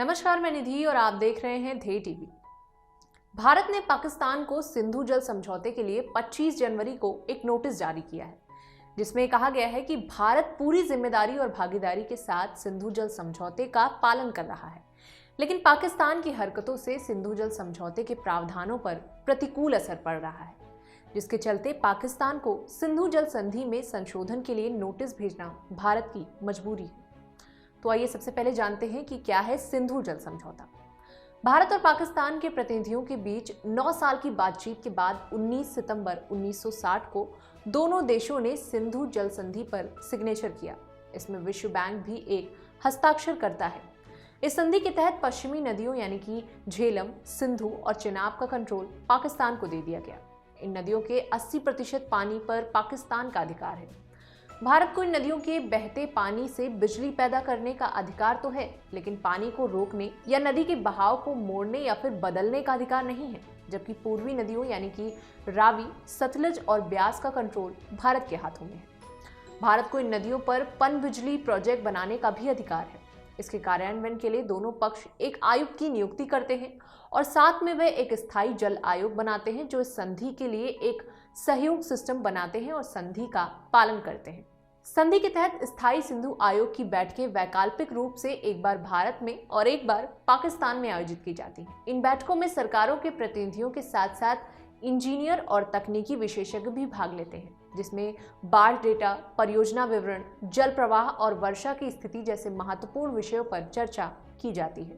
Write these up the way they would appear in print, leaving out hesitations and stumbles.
नमस्कार, मैं निधि और आप देख रहे हैं ध्येय टीवी। भारत ने पाकिस्तान को सिंधु जल समझौते के लिए 25 जनवरी को एक नोटिस जारी किया है, जिसमें कहा गया है कि भारत पूरी जिम्मेदारी और भागीदारी के साथ सिंधु जल समझौते का पालन कर रहा है, लेकिन पाकिस्तान की हरकतों से सिंधु जल समझौते के प्रावधानों पर प्रतिकूल असर पड़ रहा है, जिसके चलते पाकिस्तान को सिंधु जल संधि में संशोधन के लिए नोटिस भेजना भारत की मजबूरी है। तो आइए सबसे पहले जानते हैं कि क्या है सिंधु जल समझौता। भारत और पाकिस्तान के प्रतिनिधियों के बीच 9 साल की बातचीत के बाद 19 सितंबर 1960 को दोनों देशों ने सिंधु जल संधि पर सिग्नेचर किया। इसमें विश्व बैंक भी एक हस्ताक्षर करता है। इस संधि के तहत पश्चिमी नदियों यानी कि झेलम, सिंधु और चिनाब का कंट्रोल पाकिस्तान को दे दिया गया। इन नदियों के 80% पानी पर पाकिस्तान का अधिकार है। भारत को इन नदियों के बहते पानी से बिजली पैदा करने का अधिकार तो है, लेकिन पानी को रोकने या नदी के बहाव को मोड़ने या फिर बदलने का अधिकार नहीं है। जबकि पूर्वी नदियों यानी कि रावी, सतलज और ब्यास का कंट्रोल भारत के हाथों में है। भारत को इन नदियों पर पन बिजली प्रोजेक्ट बनाने का भी अधिकार है। इसके कार्यान्वयन के लिए दोनों पक्ष एक आयुक्त की नियुक्ति करते हैं और साथ में वे एक स्थायी जल आयोग बनाते हैं, जो इस संधि के लिए एक सहयोग सिस्टम बनाते हैं और संधि का पालन करते हैं। संधि के तहत स्थायी सिंधु आयोग की बैठकें वैकल्पिक रूप से एक बार भारत में और एक बार पाकिस्तान में आयोजित की जाती हैं। इन बैठकों में सरकारों के प्रतिनिधियों के साथ साथ इंजीनियर और तकनीकी विशेषज्ञ भी भाग लेते हैं, जिसमें बाढ़ डेटा, परियोजना विवरण, जल प्रवाह और वर्षा की स्थिति जैसे महत्वपूर्ण विषयों पर चर्चा की जाती है।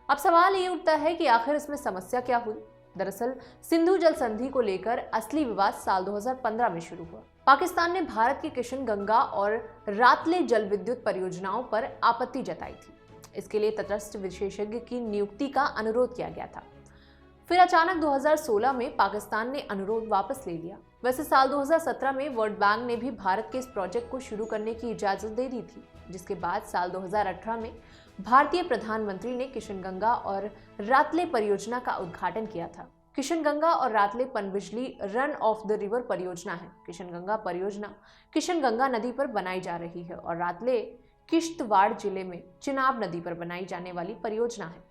अब सवाल ये उठता है कि आखिर इसमें समस्या क्या हुई। दरअसल सिंधु जल संधि को लेकर असली विवाद साल 2015 में शुरू हुआ। पाकिस्तान ने भारत की किशन गंगा और रातले जल विद्युत परियोजनाओं पर आपत्ति जताई थी। इसके लिए तटस्थ विशेषज्ञ की नियुक्ति का अनुरोध किया गया था। फिर अचानक 2016 में पाकिस्तान ने अनुरोध वापस ले लिया। वैसे साल 2017 में वर्ल्ड बैंक ने भी भारत के इस प्रोजेक्ट को शुरू करने की इजाजत दे दी थी, जिसके बाद साल 2018 में भारतीय प्रधानमंत्री ने किशन गंगा और रातले परियोजना का उद्घाटन किया था। किशन गंगा और रातले पनबिजली रन ऑफ द रिवर परियोजना है। किशन गंगा परियोजना किशन गंगा नदी पर बनाई जा रही है और रातले किश्तवाड़ जिले में चिनाब नदी पर बनाई जाने वाली परियोजना है।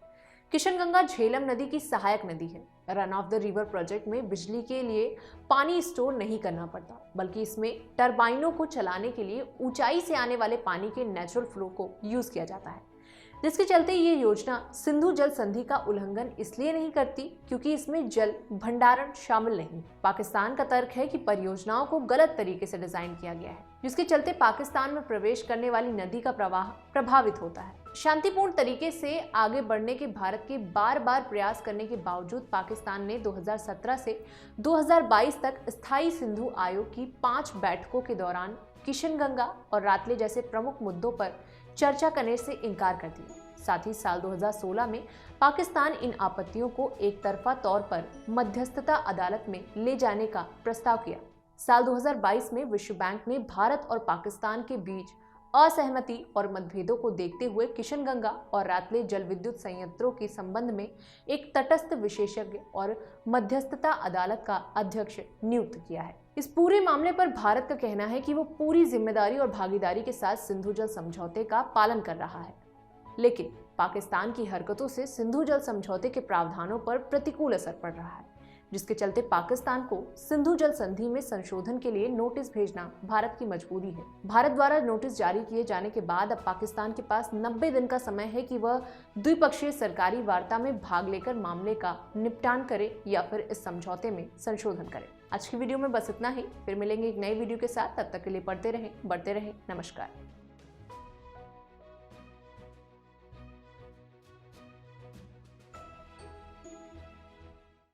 किशन गंगा झेलम नदी की सहायक नदी है। Run of the river project में बिजली के लिए पानी स्टोर नहीं करना पड़ता, बल्कि इसमें टरबाइनों को चलाने के लिए ऊंचाई से आने वाले पानी के नेचुरल फ्लो को यूज किया जाता है, जिसके चलते ये योजना सिंधु जल संधि का उल्लंघन इसलिए नहीं करती क्योंकि इसमें जल भंडारण शामिल नहीं। पाकिस्तान का तर्क है कि परियोजनाओं को गलत तरीके से डिजाइन किया गया है, जिसके चलते पाकिस्तान में प्रवेश करने वाली नदी का प्रवाह प्रभावित होता है। शांतिपूर्ण तरीके से आगे बढ़ने के भारत के बार बार प्रयास करने के बावजूद पाकिस्तान ने 2017 से 2022 तक स्थायी सिंधु आयोग की 5 बैठकों के दौरान किशन गंगा और रातले जैसे प्रमुख मुद्दों पर चर्चा करने से इनकार कर दिया। साथ ही साल 2016 में पाकिस्तान इन आपत्तियों को एक तरफा तौर पर मध्यस्थता अदालत में ले जाने का प्रस्ताव किया। साल 2022 में विश्व बैंक ने भारत और पाकिस्तान के बीच असहमति और मतभेदों को देखते हुए किशन गंगा और रातले जल विद्युत संयंत्रों के संबंध में एक तटस्थ विशेषज्ञ और मध्यस्थता अदालत का अध्यक्ष नियुक्त किया है। इस पूरे मामले पर भारत का कहना है कि वो पूरी जिम्मेदारी और भागीदारी के साथ सिंधु जल समझौते का पालन कर रहा है, लेकिन पाकिस्तान की हरकतों से सिंधु जल समझौते के प्रावधानों पर प्रतिकूल असर पड़ रहा है, जिसके चलते पाकिस्तान को सिंधु जल संधि में संशोधन के लिए नोटिस भेजना भारत की मजबूरी है। भारत द्वारा नोटिस जारी किए जाने के बाद अब पाकिस्तान के पास 90 दिन का समय है कि वह द्विपक्षीय सरकारी वार्ता में भाग लेकर मामले का निपटान करे या फिर इस समझौते में संशोधन करे। आज की वीडियो में बस इतना ही। फिर मिलेंगे एक नई वीडियो के साथ। तब तक के लिए पढ़ते रहें, बढ़ते रहें। नमस्कार।